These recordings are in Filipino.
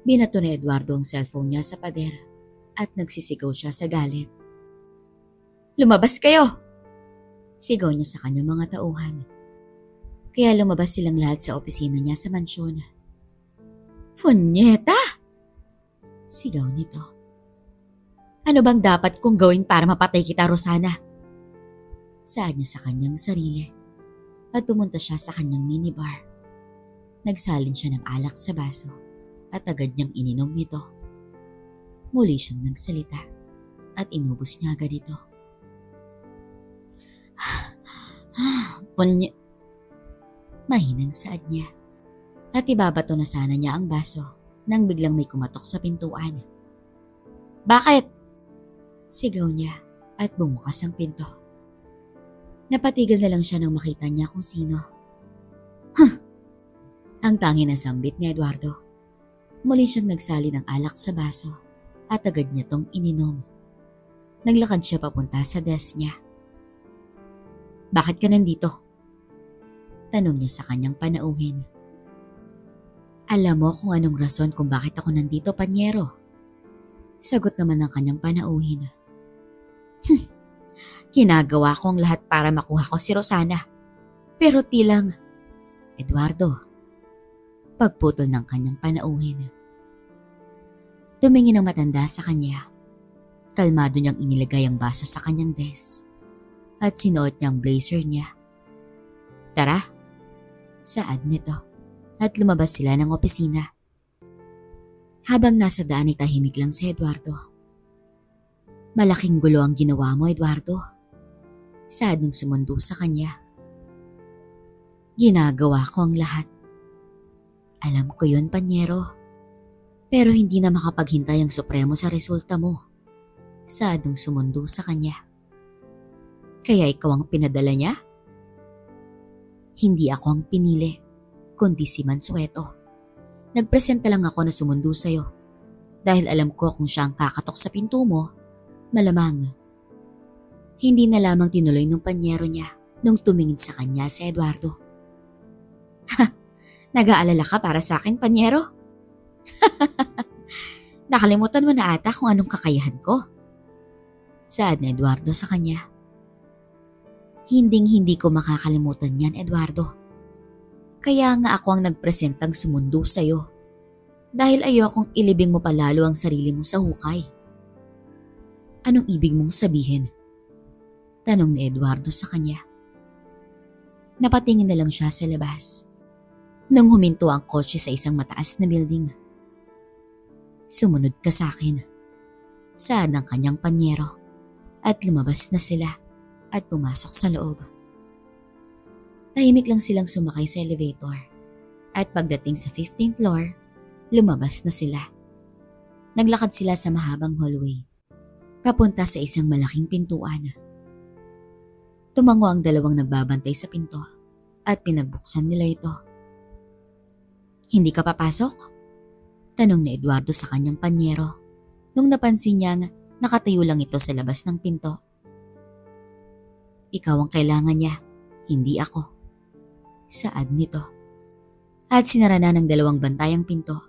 Binato ni Eduardo ang cellphone niya sa pader at nagsisigaw siya sa galit. "Lumabas kayo!" Sigaw niya sa kanyang mga tauhan. Kaya lumabas silang lahat sa opisina niya sa mansyon. "Punyeta!" Sigaw nito. "Ano bang dapat kong gawin para mapatay kita, Rosana?" Saad niya sa kanyang sarili at pumunta siya sa kanyang minibar. Nagsalin siya ng alak sa baso at agad niyang ininom ito. Muli siyang nagsalita at inubos niya agad ito. Mahinang saad niya at ibabato na sana niya ang baso nang biglang may kumatok sa pintuan. "Bakit?" Sigaw niya at bumukas ang pinto. Napatigil na lang siya nang makita niya kung sino. Ang tangi na sambit ni Eduardo. Muli siyang nagsali ng alak sa baso at agad niya tong ininom. Naglakad siya papunta sa desk niya. "Bakit ka nandito?" Tanong niya sa kanyang panauhin. "Alam mo kung anong rason kung bakit ako nandito, Panyero?" Sagot naman ng kanyang panauhin. "Ginagawa ko ang lahat para makuha ko si Rosana. Pero tilang..." Eduardo. Pagputol ng kanyang panauhin. Tumingin ang matanda sa kanya. Kalmado niyang inilagay ang baso sa kanyang desk at sinuot niya ang blazer niya. "Tara," saad nito at lumabas sila ng opisina. Habang nasa daan ay tahimik lang si Eduardo. "Malaking gulo ang ginawa mo, Eduardo," saad nung sumundo sa kanya. "Ginagawa ko ang lahat." "Alam ko yun, Panyero. Pero hindi na makapaghintay ang Supremo sa resulta mo," saad nung sumundo sa kanya. "Kaya ikaw ang pinadala niya?" "Hindi ako ang pinili, kundi si Mansueto. Nagpresenta lang ako na sumundo sa'yo dahil alam ko kung siya ang kakatok sa pinto mo, malamang." Hindi na lamang tinuloy ng Panyero niya nung tumingin sa kanya si Eduardo. "Nag-aalala ka para sa akin, Panyero?" "Nakalimutan mo na ata kung anong kakayahan ko," saad ni Eduardo sa kanya. "Hinding-hindi ko makakalimutan yan, Eduardo. Kaya nga ako ang nagpresentang sumundo sa'yo dahil ayokong ilibing mo palalo ang sarili mo sa hukay." "Anong ibig mong sabihin?" tanong ni Eduardo sa kanya. Napatingin na lang siya sa labas nang huminto ang kotse sa isang mataas na building. "Sumunod ka sa akin," saad ng kanyang Panyero at lumabas na sila at pumasok sa loob. Tahimik lang silang sumakay sa elevator at pagdating sa 15th floor, lumabas na sila. Naglakad sila sa mahabang hallway, papunta sa isang malaking pintuan. Tumango ang dalawang nagbabantay sa pinto at pinagbuksan nila ito. "Hindi ka papasok?" tanong ni Eduardo sa kanyang Panyero nung napansin niyang nakatayo lang ito sa labas ng pinto. "Ikaw ang kailangan niya, hindi ako," saad nito. At sinara na ng dalawang bantay ang pinto.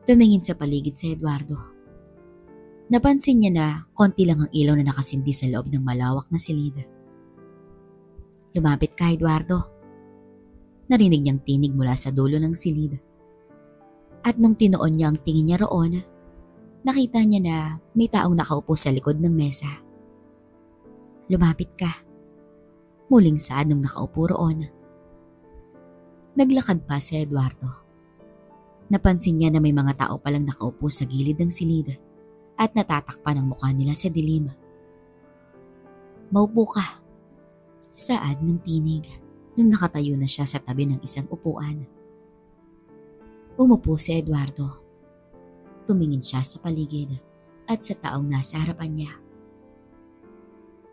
Tumingin sa paligid si Eduardo. Napansin niya na konti lang ang ilaw na nakasindi sa loob ng malawak na silid. "Lumapit ka, Eduardo." Narinig niyang tinig mula sa dulo ng silid. At nung tinoon niya ang tingin niya roon, nakita niya na may taong nakaupo sa likod ng mesa. "Lumapit ka," muling saad nung nakaupo roon. Naglakad pa si Eduardo. Napansin niya na may mga tao palang nakaupo sa gilid ng silid at natatakpan ang mukha nila sa dilim. "Maupo ka," saad ng tinig nung nakatayo na siya sa tabi ng isang upuan. Umupo si Eduardo. Tumingin siya sa paligid at sa taong nasa harapan niya.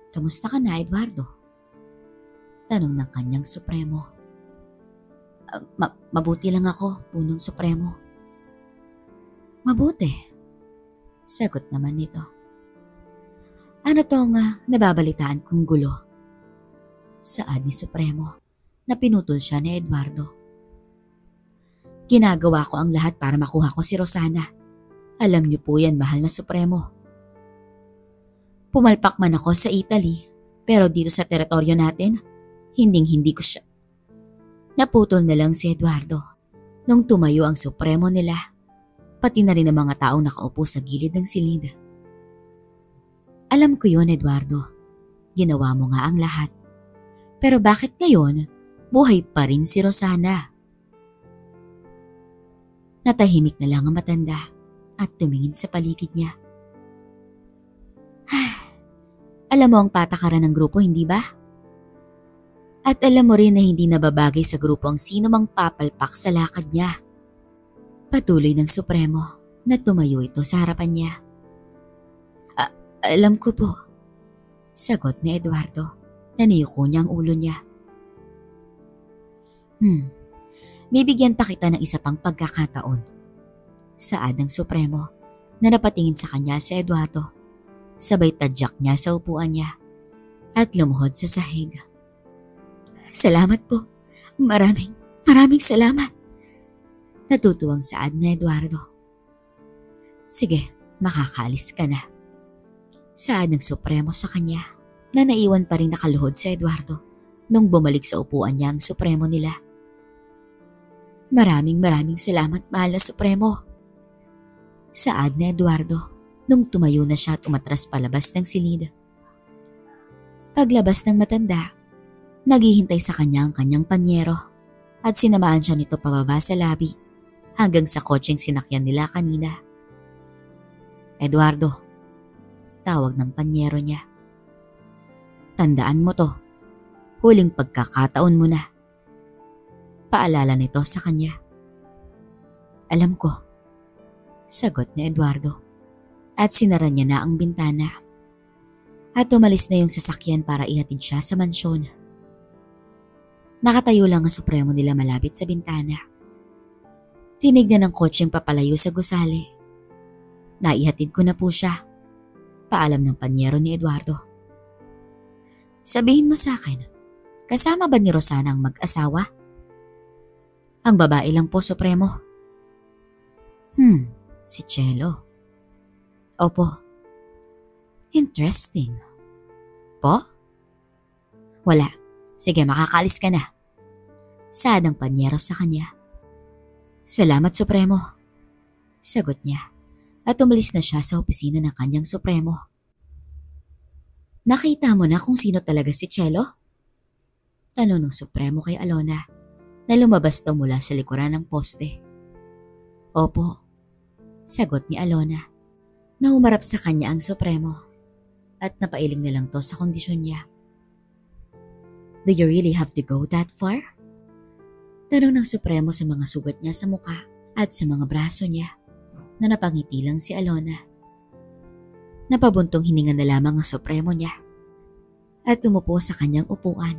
"Kamusta ka na, Eduardo?" tanong ng kanyang Supremo. Mabuti lang ako, Punong Supremo." "Mabuti," sagot naman nito. "Ano tong nababalitaan kong gulo?" saad ni Supremo na pinutol siya ni Eduardo. Ginagawa ko ang lahat para makuha ko si Rosana. Alam niyo po yan, mahal na Supremo. Pumalpak man ako sa Italy, pero dito sa teritoryo natin, hinding-hindi ko siya. Naputol na lang si Eduardo nung tumayo ang Supremo nila, pati na rin ang mga taong nakaupo sa gilid ng silid. Alam ko yon, Eduardo. Ginawa mo nga ang lahat. Pero bakit ngayon, buhay pa rin si Rosana? Natahimik na lang ang matanda at tumingin sa paligid niya. Alam mo ang patakaran ng grupo, hindi ba? At alam mo rin na hindi nababagay sa grupo ang sino mang papalpak sa lakad niya. Patuloy ng Supremo na tumayo ito sa harapan niya. Alam ko po, sagot ni Eduardo na niyuko niya ang ulo niya. Bibigyan pa kita ng isa pang pagkakataon. Saad ng Supremo na napatingin sa kanya si Eduardo. Sabay tadyak niya sa upuan niya at lumuhod sa sahig. Salamat po. Maraming salamat. Natutuwang saad ni Eduardo. Sige, makakaalis ka na. Saad ng Supremo sa kanya na naiwan pa rin nakaluhod si Eduardo nung bumalik sa upuan niya ang Supremo nila. Maraming salamat, mahal na Supremo. Saad ni Eduardo nung tumayo na siya at umatras palabas ng silid. Paglabas ng matanda, naghihintay sa kanya ang kanyang panyero at sinamahan siya nito pababa sa labi hanggang sa kotseng sinakyan nila kanina. Eduardo, tawag ng panyero niya. Tandaan mo to, huling pagkakataon mo na. Paalala nito sa kanya. Alam ko, sagot ni Eduardo. At sinara niya na ang bintana. At umalis na yung sasakyan para ihatid siya sa mansyon. Nakatayo lang ang Supremo nila malapit sa bintana. Tinignan ng kotseng papalayo sa gusali. Naihatid ko na po siya. Paalam ng panyero ni Eduardo. Sabihin mo sa akin, kasama ba ni Rosana ang mag-asawa? Ang babae lang po, Supremo. Si Chelo. Opo. Interesting. Po? Wala. Sige, makakaalis ka na. Saad ng panyero sa kanya. Salamat, Supremo. Sagot niya at umalis na siya sa opisina ng kanyang Supremo. Nakita mo na kung sino talaga si Chelo? Tanong ng Supremo kay Alona na lumabas daw mula sa likuran ng poste. Opo. Sagot ni Alona. Na humarap sa kanya ang Supremo at napailing na lang to sa kondisyon niya. Do you really have to go that far? Tanong ng Supremo sa mga sugat niya sa mukha at sa mga braso niya na napangiti lang si Alona. Napabuntong hininga na lamang ang Supremo niya at umupo sa kanyang upuan.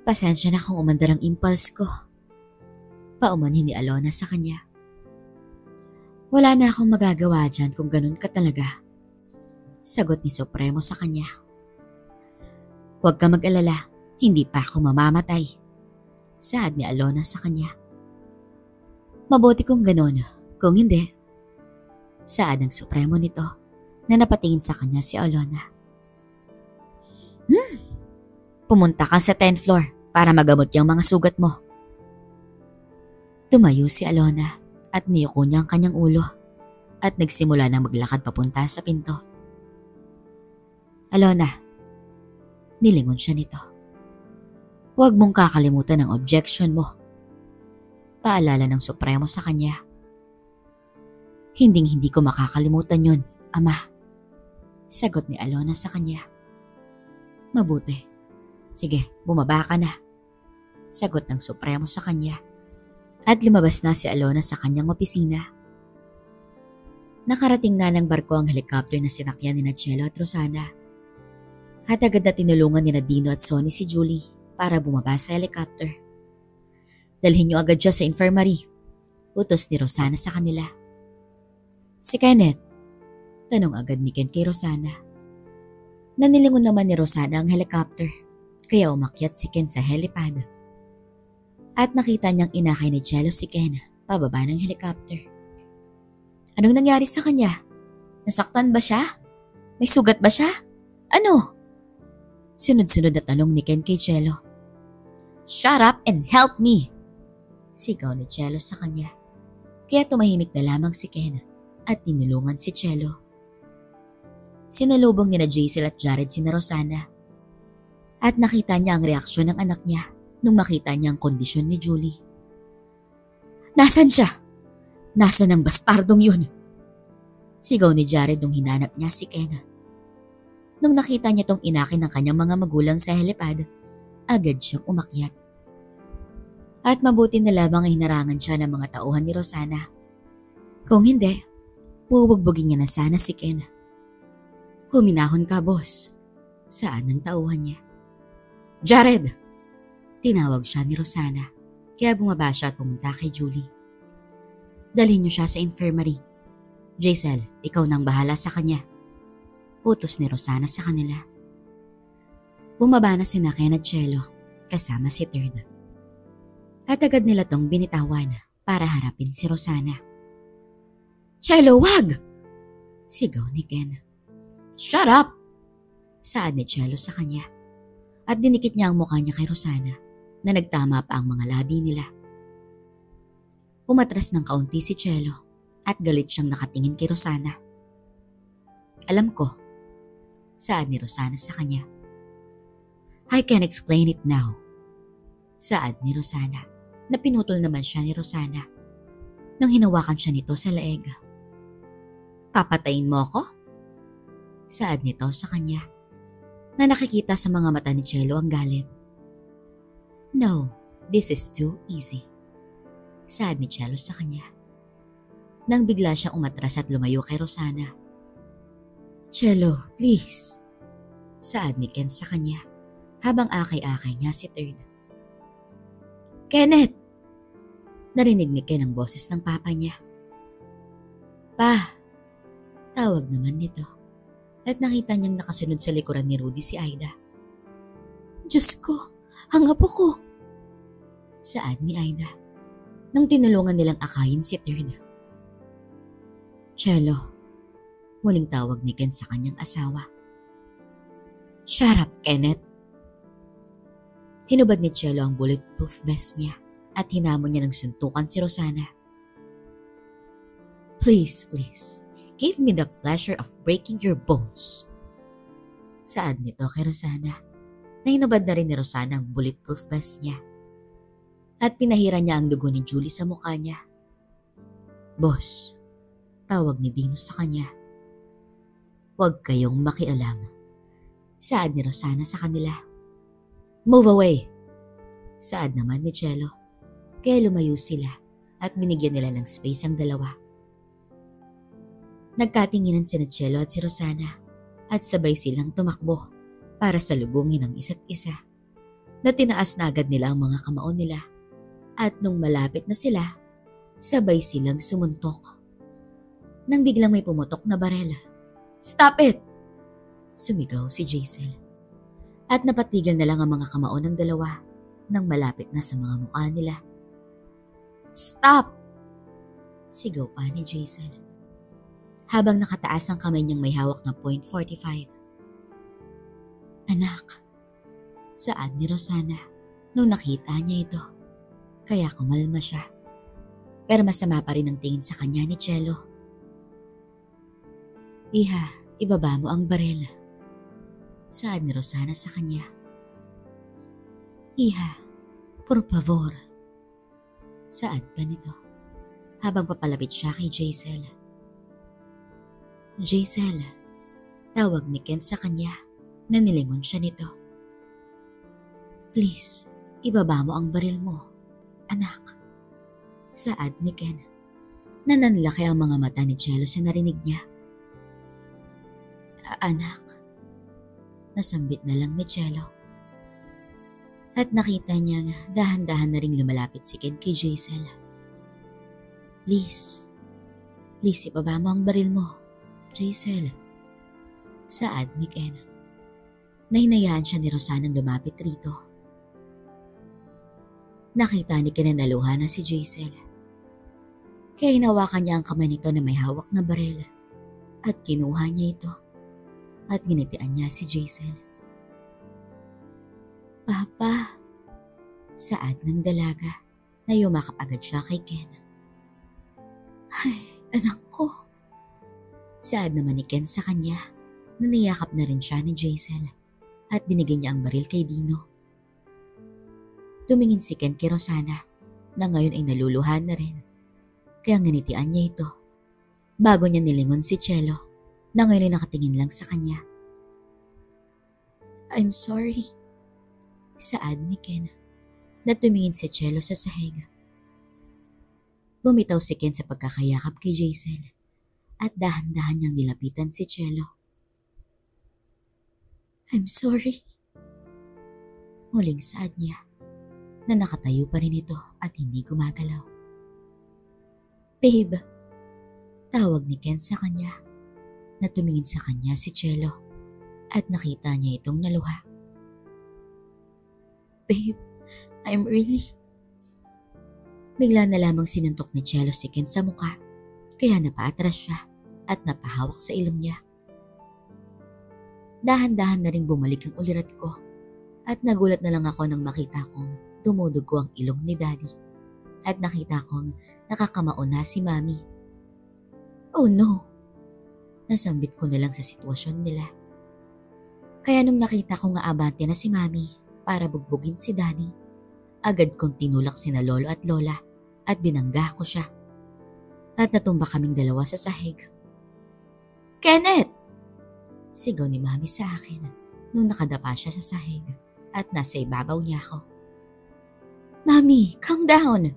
Pasensya na kung umandar ang impulse ko. Paumanhin ni Alona sa kanya. Wala na akong magagawa dyan kung ganun ka talaga. Sagot ni Supremo sa kanya. Huwag ka mag-alala, hindi pa ako mamamatay. Saad ni Alona sa kanya. Mabuti kung ganun, kung hindi. Saad ng Supremo nito na napatingin sa kanya si Alona. Pumunta ka sa 10th floor para magamot yung mga sugat mo. Tumayo si Alona at niyuko niya ang kanyang ulo at nagsimula na maglakad papunta sa pinto. Alona, nilingon siya nito. Huwag mong kakalimutan ang objection mo. Paalala ng Supremo sa kanya. Hinding-hindi ko makakalimutan yun, Ama. Sagot ni Alona sa kanya. Mabuti. Sige, bumaba ka na. Sagot ng Supremo sa kanya. At lumabas na si Alona sa kanyang opisina. Nakarating na ng barko ang helicopter na sinakyan ni Chelo at Rosana. At agad na tinulungan ni Dino at Sonny si Julie para bumaba sa helicopter. Dalhin niyo agad siya sa infirmary. Utos ni Rosana sa kanila. Si Kenneth, tanong agad ni Ken kay Rosana. Nanilingon naman ni Rosana ang helicopter, kaya umakyat si Ken sa helipad. At nakita niyang inakay ni Jello si Ken pababa ng helicopter. Anong nangyari sa kanya? Nasaktan ba siya? May sugat ba siya? Ano? Sunod-sunod na tanong ni Ken kay Jello. Shut up and help me! Sigaw ni Jello sa kanya. Kaya tumahimik na lamang si Ken at tinulungan si Jello. Sinalubong nila Jaisel at Jared sina Rosana. At nakita niya ang reaksyon ng anak niya nung makita niya ang kondisyon ni Julie. Nasaan siya? Nasaan ang bastardong yun? Sigaw ni Jared nung hinanap niya si Ken. Nung nakita niya tong inakin ng kanyang mga magulang sa helipad, agad siyang umakyat. At mabuti na lamang ay hinarangan siya ng mga tauhan ni Rosana. Kung hindi, bubugbugin niya na sana si Ken. Huminahon ka, boss. Saan ang tauhan niya? Jared! Tinawag siya ni Rosana, kaya bumaba siya at pumunta kay Julie. Dalhin niyo siya sa infirmary. Jaisel, ikaw nang bahala sa kanya. Utos ni Rosana sa kanila. Bumaba na sina Ken at Jello, kasama si Third. At agad nila tong binitawan para harapin si Rosana. Jello, wag! Sigaw ni Ken. Shut up! Saad ni Jello sa kanya. At dinikit niya ang mukha niya kay Rosana na nagtama pa ang mga labi nila. Umatras ng kaunti si Jello at galit siyang nakatingin kay Rosana. Alam ko, saad ni Rosana sa kanya. I can explain it now. Saad ni Rosana na pinutol naman siya ni Rosana nang hinawakan siya nito sa leeg. Papatayin mo ako? Saad nito sa kanya na nakikita sa mga mata ni Jello ang galit. No, this is too easy. Saad ni Jello sa kanya. Nang bigla siyang umatras at lumayo kay Rosana. Jello, please. Saad ni Ken sa kanya habang akay-akay niya si Third. Kenneth! Narinig ni Ken ang boses ng papa niya. Pa! Tawag naman nito. At nakita niyang nakasunod sa likuran ni Rudy si Aida. Diyos ko, ang apo ko! Saad ni Aida nang tinulungan nilang akayin si Third. Jello, muling tawag ni Ken sa kanyang asawa. Shut up, Kenneth! Hinubad ni Jello ang bulletproof vest niya at hinamon niya ng suntukan si Rosana. Please, please, give me the pleasure of breaking your bones. Saad nito kay Rosana na hinubad na rin ni Rosana ang bulletproof vest niya. At pinahiran niya ang dugo ni Julie sa mukha niya. Boss, tawag ni Dino sa kanya. Huwag kayong makialam. Saad ni Rosana sa kanila. Move away! Saad naman ni Jello. Kaya lumayo sila at binigyan nila ng space ang dalawa. Nagkatinginan sina Jello at si Rosana at sabay silang tumakbo para salubungin ang isa't isa. Na tinaas na agad nila ang mga kamao nila at nung malapit na sila, sabay silang sumuntok. Nang biglang may pumutok na barel. Stop it! Sumigaw si Jaisel. At napatigil na lang ang mga kamao ng dalawa nang malapit na sa mga mukha nila. Stop! Sigaw pa ni Jaisel. Habang nakataas ang kamay niyang may hawak na .45. Anak, saad ni Rosana nung nakita niya ito. Kaya kumalma siya. Pero masama pa rin ang tingin sa kanya ni Jello. Iha, ibaba mo ang barel. Saad ni Rosana sa kanya. Iha, por favor. Saad pa nito habang papalapit siya kay Jaisel. Jaisel, tawag ni Ken sa kanya na nilingon siya nito. Please, ibaba mo ang baril mo, anak. Saad ni Ken. Nananlaki ang mga mata ni Jello sa narinig niya. Anak. Nasambit na lang ni Jello. At nakita niyang dahan-dahan na ring lumalapit si Ken kay Jaisel. Please, ibaba mo ang baril mo, Jaisel. Saad ni Ken. Nahinayaan siya ni Rosanang lumapit rito. Nakita ni Ken na naluha na si Jaisel. Kaya hinawakan niya ang kamay nito na may hawak na baril at kinuha niya ito at ginitian niya si Jaisel. Papa, saad ng dalaga na yumakap agad siya kay Ken. Ay, anak ko. Saad naman ni Ken sa kanya na niyakap na rin siya ni Jaisel at binigay niya ang baril kay Dino. Tumingin si Ken kay Rosana na ngayon ay naluluhan na rin. Kaya nganitian niya ito. Bago niya nilingon si Cello na ngayon ay nakatingin lang sa kanya. I'm sorry. Saad ni Ken na tumingin si Cello sa sahig. Bumitaw si Ken sa pagkakayakap kay Jaisel at dahan-dahan niyang nilapitan si Cello. I'm sorry. Muling saad niya na nakatayo pa rin ito at hindi gumagalaw. Babe, tawag ni Ken sa kanya na tumingin sa kanya si Cello at nakita niya itong naluha. Babe, I'm really... Bigla na lamang sinuntok ni Cello si Ken sa muka kaya napaatras siya at napahawak sa ilong niya. Dahan-dahan na ring bumalik ang ulirat ko at nagulat na lang ako nang makita kong dumudugo ang ilong ni Daddy at nakita kong nakakamao na si Mami. Oh no! Nasambit ko na lang sa sitwasyon nila. Kaya nung nakita kong aabante na si Mami para bugbugin si Daddy, agad kong tinulak sina Lolo at Lola at binangga ko siya. At natumba kaming dalawa sa sahig. Kenneth! Sigaw ni Mami sa akin nung nakadapa siya sa sahig at nasa ibabaw niya ako. Mami, calm down!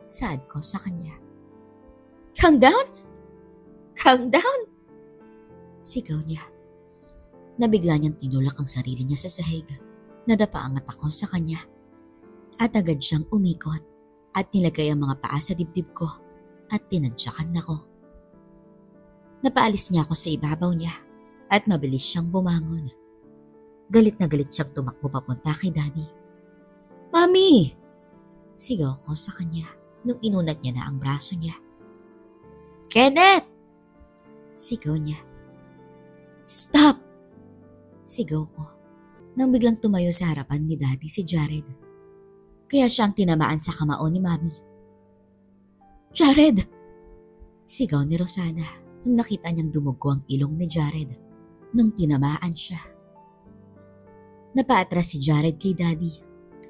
Saad ko sa kanya. Calm down? Calm down? Sigaw niya. Nabigla niyang tinulak ang sarili niya sa sahig. Nadapa ang mata ko sa kanya. At agad siyang umikot at nilagay ang mga paa sa dibdib ko at tinansyakan ako. Napaalis niya ako sa ibabaw niya at mabilis siyang bumangon. Galit na galit siyang tumakbo papunta kay Daddy. Mami! Sigaw ko sa kanya nung inunat niya na ang braso niya. Kenneth! Sigaw niya. Stop! Sigaw ko nang biglang tumayo sa harapan ni Daddy si Jared. Kaya siyang tinamaan sa kamao ni Mami. Jared! Sigaw ni Rosana nung nakita niyang dumugo ang ilong ni Jared nung tinamaan siya. Napaatras si Jared kay Daddy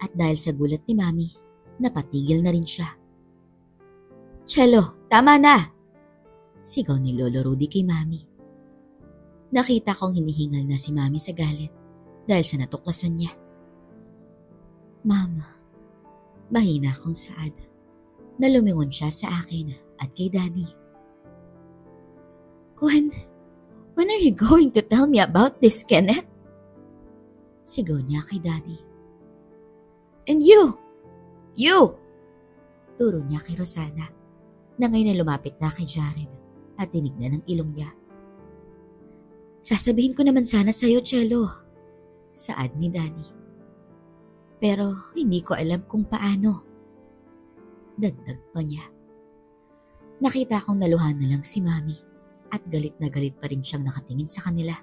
at dahil sa gulat ni Mami, napatigil na rin siya. Cello, tama na! Sigaw ni Lolo Rudy kay Mami. Nakita kong hinihingal na si Mami sa galit dahil sa natuklasan niya. Mama, mahina akong saad na lumingon siya sa akin at kay Daddy. When are you going to tell me about this, Kenneth? Sigaw niya kay Daddy. And you! Turo niya kay Rosana na ngayon na lumapit na kay Jared at tinignan ng ilong niya. Sasabihin ko naman sana sa'yo, Cello. Saad ni Daddy. Pero hindi ko alam kung paano. Dagdag pa niya. Nakita kong naluhan na lang si Mami at galit na galit pa rin siyang nakatingin sa kanila.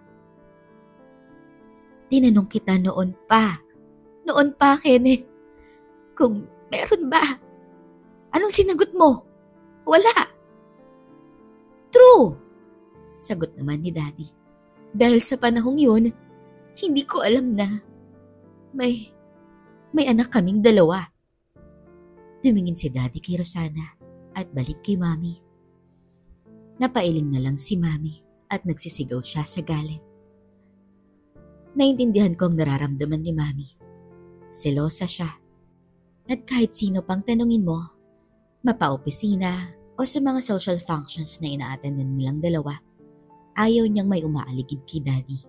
Tinanong kita noon pa, Kenneth. Kung meron ba? Anong sinagot mo? Wala. True. Sagot naman ni Daddy. Dahil sa panahong yun, hindi ko alam na may anak kaming dalawa. Tumingin si Daddy kay Rosana at balik kay Mami. Napailing na lang si Mami at nagsisigaw siya sa galit. Naintindihan ko ang nararamdaman ni Mami. Selosa siya. At kahit sino pang tanungin mo, mapa-opisina o sa mga social functions na ina-attendan nilang dalawa, ayaw niyang may umaaligid kay Daddy.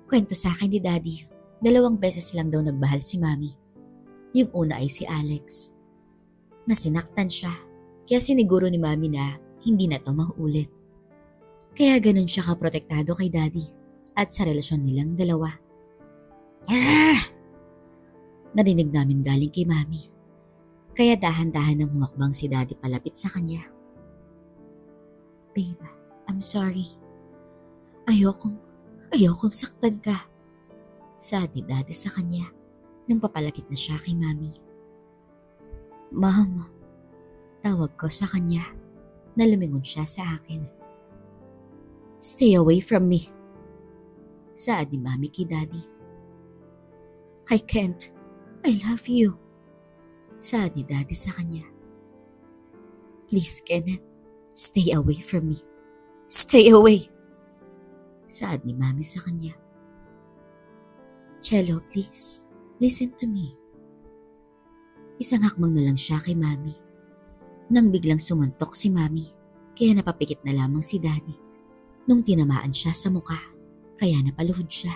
Kwento sa akin ni Daddy, 2 beses lang daw nagbahal si Mami. Yung una ay si Alex. Nasinaktan siya, kaya siniguro ni Mami na hindi na to mauulit. Kaya ganun siya kaprotektado kay Daddy at sa relasyon nilang dalawa. Narinig namin galing kay Mami. Kaya dahan-dahan nang humakbang si Daddy palapit sa kanya. Babe, I'm sorry. Ayokong saktan ka. Saad ni Daddy sa kanya nang papalapit na siya kay Mami. Mom, tawag ko sa kanya na lumingon siya sa akin. Stay away from me. Saad ni Mami kay Daddy. I can't. I love you. Saad ni Daddy sa kanya. Please, Kenneth, stay away from me. Stay away. Saad ni Mami sa kanya. Cello, please, listen to me. Isang hakbang na lang siya kay Mami. Nang biglang sumuntok si Mami, kaya napapikit na lamang si Daddy. Nung tinamaan siya sa muka, kaya napaluhod siya.